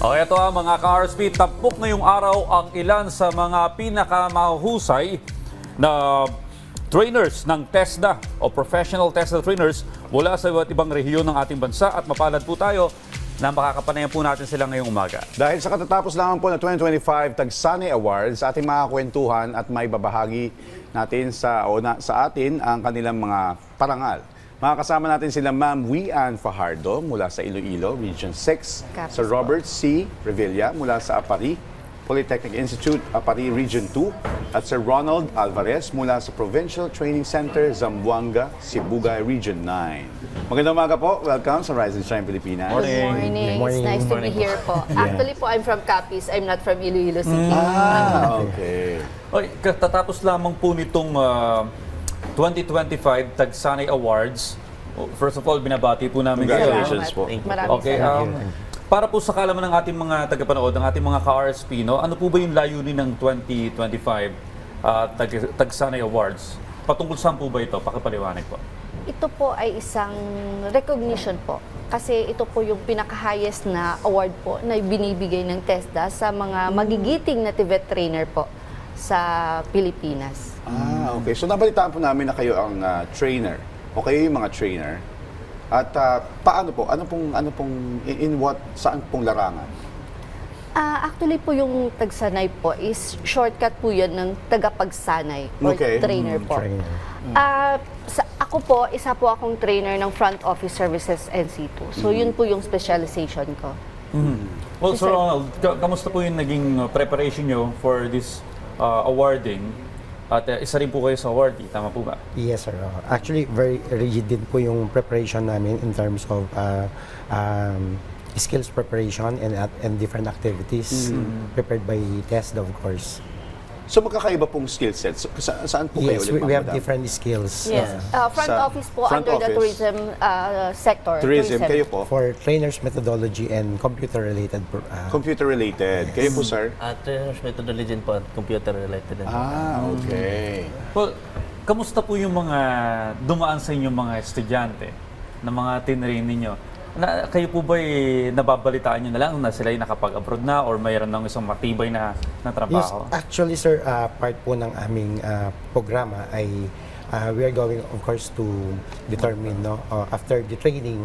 O eto mga ka-RSP, tampok ngayong araw ang ilan sa mga pinakamahusay na trainers ng TESDA o Professional TESDA Trainers mula sa iba't ibang rehiyon ng ating bansa at mapalad po tayo na makakapanayan po natin sila ngayong umaga. Dahil sa katatapos lamang po na 2025 Tagsane Awards, ating mga kwentuhan at may babahagi natin sa atin ang kanilang mga parangal. Makakasama natin sila Ma'am Wian Fajardo mula sa Iloilo, Region 6, sa Robert C. Revilla mula sa Apari Polytechnic Institute, Apari Region 2, at Sir Ronald Alvarez mula sa Provincial Training Center, Zamboanga, Sibugay Region 9. Magandang umaga po. Welcome sa Rise and Shine Pilipinas. Good morning. It's nice to be here po. Actually po, I'm from Capiz. I'm not from Iloilo City. Okay. Oy, katatapos lamang po nitong 2025 Tagsane Awards. First of all, binabati po namin kayo. Congratulations po. Maraming Okay, para po sa kalaman ng ating mga tagapanood, ng ating mga ka-RSP, no, ano po ba yung layunin ng 2025 Tagsane Awards? Patungkol saan po ba ito? Pakipaliwanag po. Ito po ay isang recognition po. Kasi ito po yung pinaka-highest na award po na binibigay ng TESDA sa mga magigiting na TVET trainer po sa Pilipinas. Okay. So nabalitaan po namin na kayo ang trainer. O kayo yung mga trainer. At paano po? Ano pong in what saan pong larangan? Actually po yung tagsanay po is shortcut po yun ng tagapagsanay or Okay. trainer po. Ako po, isa po akong trainer ng Front Office Services NC2. So yun po yung specialization ko. Well, Sir Ronald, kamusta po yung naging preparation nyo for this awarding? At isa rin po kayo sa awardee, tama po ba? Yes, sir. Actually, very rigid din po yung preparation namin in terms of skills preparation and different activities prepared by TESDA, of course. So magkakaiba pong skill sets. Saan po kayo Yes, ulit, we have Madam? different skills. Yes, front Sa office po front under the office. tourism sector. Tourism, kayo po? For trainers methodology and computer-related. Computer-related. Kayo po, sir? Trainers methodology po at computer related. Okay. Well, kamusta po yung mga dumaan sa inyong mga estudyante na mga tinrain ninyo? Kayo po ba nababalitaan nyo na lang na sila nakapag-abroad na or mayroon ng isang matibay na Yes, trabaho? actually, sir, part po ng aming programa ay we are going, of course, to determine, no, after the training,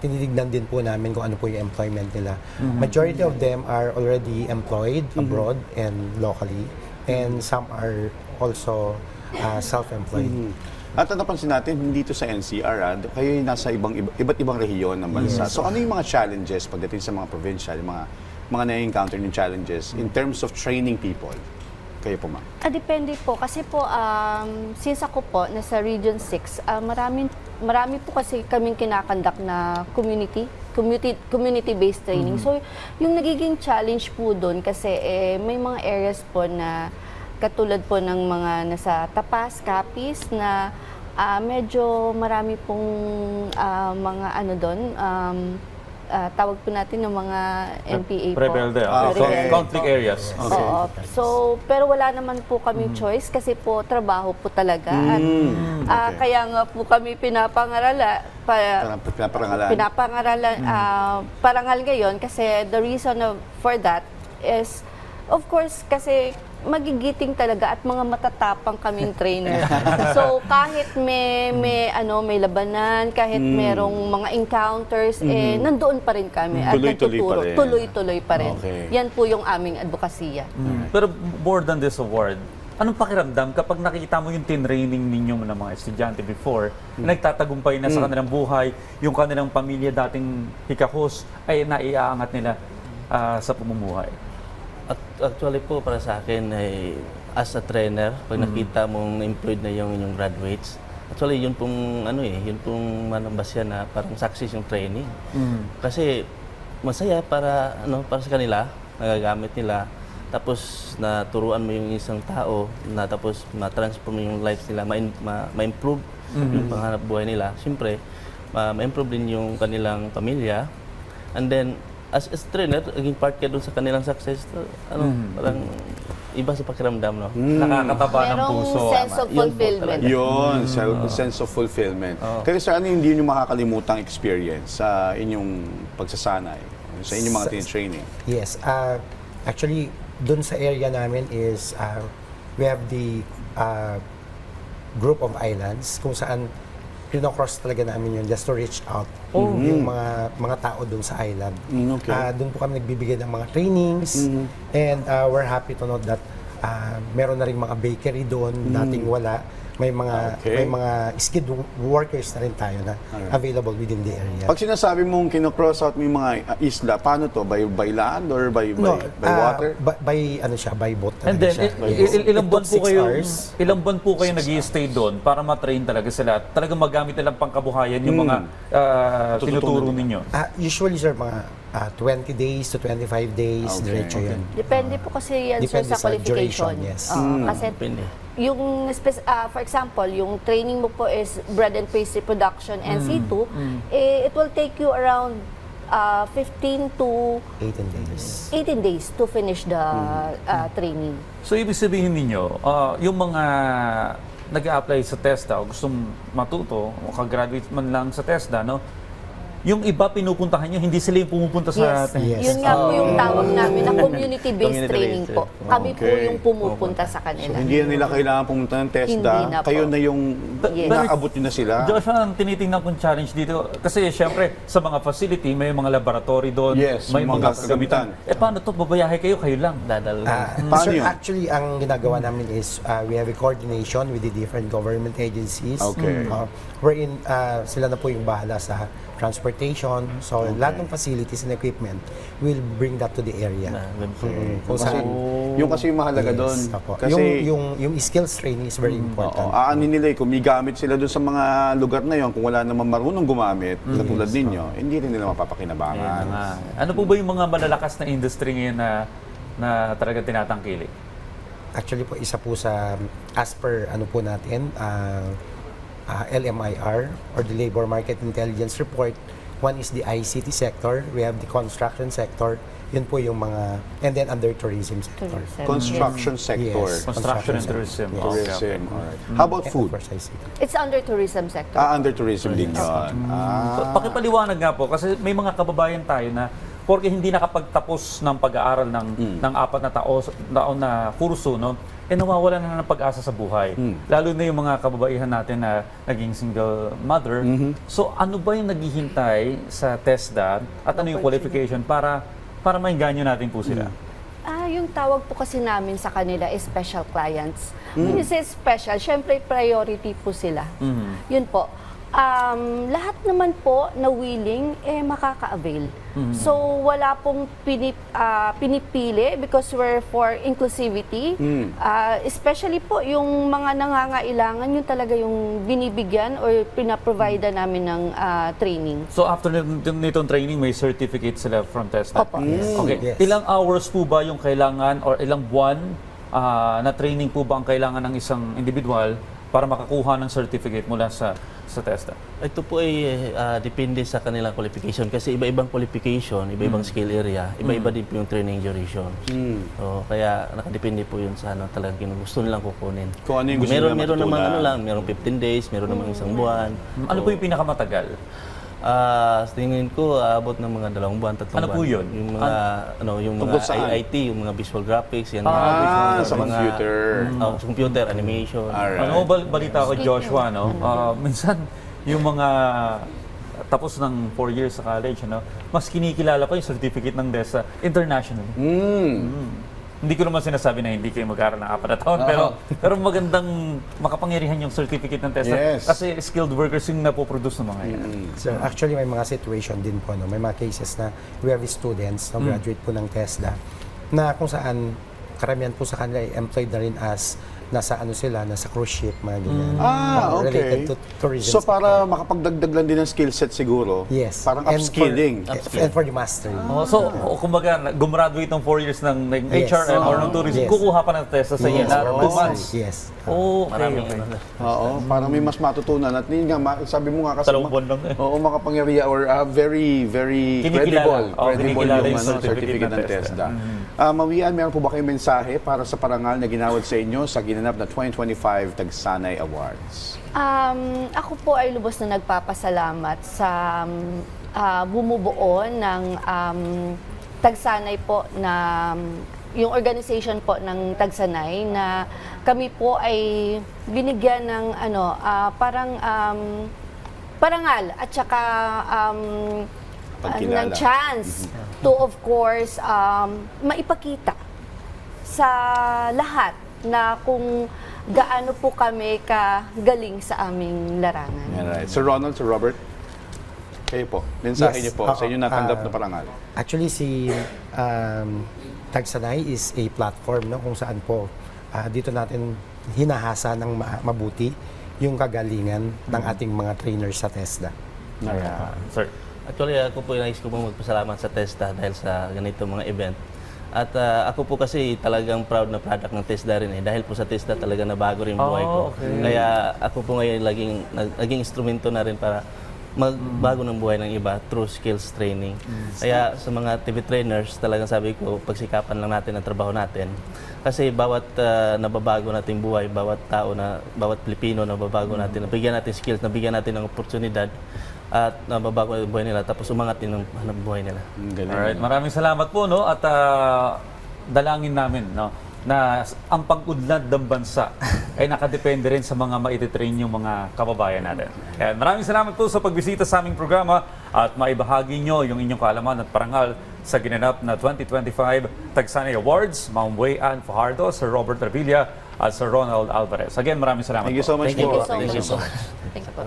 tinitignan din po namin kung ano po yung employment nila. Majority of them are already employed abroad and locally, and some are also self-employed. At napansin natin, dito sa NCR, kayo yung nasa iba't ibang rehiyon ng bansa. So ano yung mga challenges pagdating sa mga provincial, mga na-encounter yung challenges in terms of training people? Kayo po, ma'am. Depende po. Kasi po, since ako po, nasa Region 6, marami po kasi kaming kinakandak na community-based training. So, yung nagiging challenge po doon kasi may mga areas po na katulad po ng mga nasa Tapas, Capiz, na medyo marami pong mga ano doon, tawag po natin ng mga NPA po. Rebelde, Rebelde conflict po. areas. Okay. Oo. So, pero wala naman po kaming choice kasi po trabaho po talaga. At kaya nga po kami pinapangaralan, parangal ngayon kasi the reason for that is, of course, kasi magigiting talaga at mga matatapang kaming trainer. So kahit may labanan, kahit merong mga encounters, nandoon pa rin kami at nagtuturo. Tuloy-tuloy pa rin. Okay. Yan po yung aming advokasya. Pero more than this award, anong pakiramdam kapag nakikita mo yung tinraining ninyo ng mga estudyante before, nagtatagumpay na sa kanilang buhay, yung kanilang pamilya dating hikahos ay naiaangat nila sa pamumuhay? Actually po para sa akin ay as a trainer, pag nakita mong employed na yung inyong graduates, actually yun pong yun pong manambasya na parang success yung training. Kasi masaya para sa kanila, nagagamit nila. Tapos naturuan mo yung isang tao na tapos ma-transform yung lives nila, ma-improve yung panghanap buhay nila. Siyempre, ma-improve din yung kanilang pamilya. And then as trainer, naging part ka doon sa kanilang success, parang iba sa pakiramdam, no? Nakakataba ng Merong puso. sense of fulfillment. Yun, sense of fulfillment. Kaya sir, ano yung hindi nyo makakalimutang experience sa inyong pagsasanay? sa inyong mga training? Yes. Actually, dun sa area namin is we have the group of islands kung saan pinocross talaga namin yun just to reach out yung mga tao dun sa island. Okay. Dun po kami nagbibigay ng mga trainings and we're happy to note that meron na rin mga bakery doon, dating wala. May mga skilled workers na rin tayo na available within the area. Pag sinasabi mong kino-cross out mo yung mga isla, paano to? By land or by water? By boat And talaga then, siya. ilang buwan po 6 kayo, hours. ilang buwan po kayo nag-i-stay doon para ma-train talaga sila? Talagang magamit nilang pangkabuhayan yung mga tinuturo ninyo? Usually, sir, mga 20 days to 25 days, Okay, diretso okay. yun. Depende po kasi yan sir, Depende sa sa qualification. duration, yes. Kasi Depende. yung, for example, yung training mo po is bread and pastry production and C2, it will take you around 15 to 18 days. 18 days to finish the training. So, ibig sabihin ninyo, yung mga nag-a-apply sa TESDA o gustong matuto o ka-graduate man lang sa TESDA, no? Yung iba pinupuntahan nyo, hindi sila yung pumupunta sa Yes. Yes. Yun nga po yung tawag namin na community-based Community-based, training po. Kami po Okay. yung pumupunta sa kanila. Hindi na nila kailangan pumunta ng TESDA. Hindi na po. Kayo na yung Yes. inaabot nyo na sila. Joshua, ang tinitingnan kong challenge dito, kasi syempre sa mga facility, may mga laboratory doon, Yes, may mga mga kagamitan. Paano to? Babayahe kayo lang. Dadal. Paano Sir, yun? actually, ang ginagawa namin is we have a coordination with the different government agencies. Okay. Wherein sila na po yung bahala sa transportation. So, lahat ng facilities and equipment will bring that to the area. Kung Kasi, saan. yung kasi yung mahalaga doon. Apo. Kasi, yung skills training is very important. aanin nila kung may gamit sila doon sa mga lugar na yon, kung wala naman marunong gumamit, katulad ninyo, hindi rin nila mapapakinabangan. Ano po ba yung mga malalakas na industry ngayon na talagang tinatangkilik? Actually po, isa po sa, as per ano po natin, LMIR or the Labor Market Intelligence Report. One is the ICT sector, we have the construction sector, yun po yung mga, and then under tourism sector. Construction sector. Yes. Construction and tourism. Yes. Okay, okay. Tourism. Alright. How about And of food? course, ICT. It's under tourism sector. Under tourism din yun. Pakipaliwanag nga po, kasi may mga kababayan tayo na porque hindi nakapagtapos ng pag-aaral ng 4 na taon na kurso, no? Nawawala na ng pag-asa sa buhay. Lalo na yung mga kababaihan natin na naging single mother. So ano ba yung naghihintay sa TESDA at ano yung qualification para maingganyo natin po sila? Yung tawag po kasi namin sa kanila is special clients. When you say special, syempre priority po sila. Yun po. Lahat naman po na willing, makaka-avail. So, wala pong pinipili because we're for inclusivity. Especially po, yung mga nangangailangan, yun talaga yung binibigyan or pinaprovide namin ng training. So after nitong training, may certificate sila from TESDA? Opo. Okay. Yes. Ilang hours po ba yung kailangan or ilang buwan na training po ba ang kailangan ng isang individual para makakuha ng certificate mula sa TESDA? Ito po ay depende sa kanilang qualification kasi iba-ibang qualification, iba-ibang skill area, iba-iba din po yung training duration. So, kaya nakadepende po yun sa talagang gusto nilang kukunin. Kung ano yung gusto meron nila naman matutunan. merong 15 days, meron naman isang buwan. Ano po yung pinakamatagal? Sa tingin ko, abot ng mga 2 buwan, 3 buwan. Ano po yun? Yung mga, yung Tungkol mga saan? IT, yung mga visual graphics, yan. Sa computer. Sa computer, animation. Alright. Ano balita ko, Joshua, no? Minsan, yung mga tapos ng 4 years sa college, no? Mas kinikilala pa yung certificate ng DESA internationally. Hindi ko naman sinasabi na hindi kayo mag-aaral ng 4 na taon, pero magandang makapangyarihan yung certificate ng TESDA. Yes. Kasi skilled workers yung napoproduce ng mga yan. So, actually, may mga situation din po, no? May mga cases na we have students na graduate po ng TESDA na kung saan karamihan po sa kanila ay employed na rin as nasa cruise ship, mga ganyan. Okay. Related to tourism. So para makapagdagdag lang din ng skill set siguro, Yes. parang And upskilling. And for the mastery. So, kumbaga, gumraduate ng 4 years ng Yes. HRM or ng tourism, Yes. kukuha pa ng TESDA sa inyo na 2 months. Yes. Maraming Okay. Oo, parang may mas matutunan. At yun nga, sabi mo nga kasi, 2 buwan lang eh. oo, makapangyarihan or very, very Kinikilala. credible. Oo, Credible kinikilala yung yung certificate ng TESDA. Mawian, meron po ba kayong mensahe para sa parangal na ginawad sa inyo sa ginanap na 2025 Tagsanay Awards? Ako po ay lubos na nagpapasalamat sa bumubuo ng Tagsanay po na yung organization po ng Tagsanay na kami po ay binigyan ng parang parangal at saka Pagkilala. ng chance to of course maipakita sa lahat na kung gaano po kami kagaling sa aming larangan. Alright. Sir Ronald, Sir Robert, kayo po. Mensahe Yes. niyo po sa Oo. inyo natanggap na parangal. Actually, si Tagsanay is a platform kung saan po dito natin hinahasa ng mabuti yung kagalingan ng ating mga trainers sa TESDA. Ayan. Sir. Actually, ako po nais ko pong magpasalamat sa TESDA dahil sa ganito mga event. At ako po kasi talagang proud na product ng TESDA rin eh. Dahil po sa TESDA talaga nabago rin buhay ko. Okay. Kaya ako po ngayon naging instrumento na rin para magbago ng buhay ng iba through skills training. Kaya sa mga TV trainers, talagang sabi ko, pagsikapan lang natin ang trabaho natin. Kasi bawat nababago nating buhay, bawat Pilipino nababago natin, nabigyan natin skills, nabigyan natin ng oportunidad at nababago ang buhay nila, tapos umangat din ang hanap buhay nila. Galing. Alright, maraming salamat po, no? At dalangin namin, no, na ang pag-unlad ng bansa ay nakadepende rin sa mga maititrain yung mga kababayan natin. Kaya maraming salamat po sa pagbisita sa aming programa at maibahagi nyo yung inyong kaalaman at parangal sa ginanap na 2025 Tagsanay Awards, Ma'am Wei Ann Fajardo, Sir Robert Revilla at Sir Ronald Alvarez. Again, maraming salamat Thank you po. so much Thank you po. po. Thank you so much. Thank you po.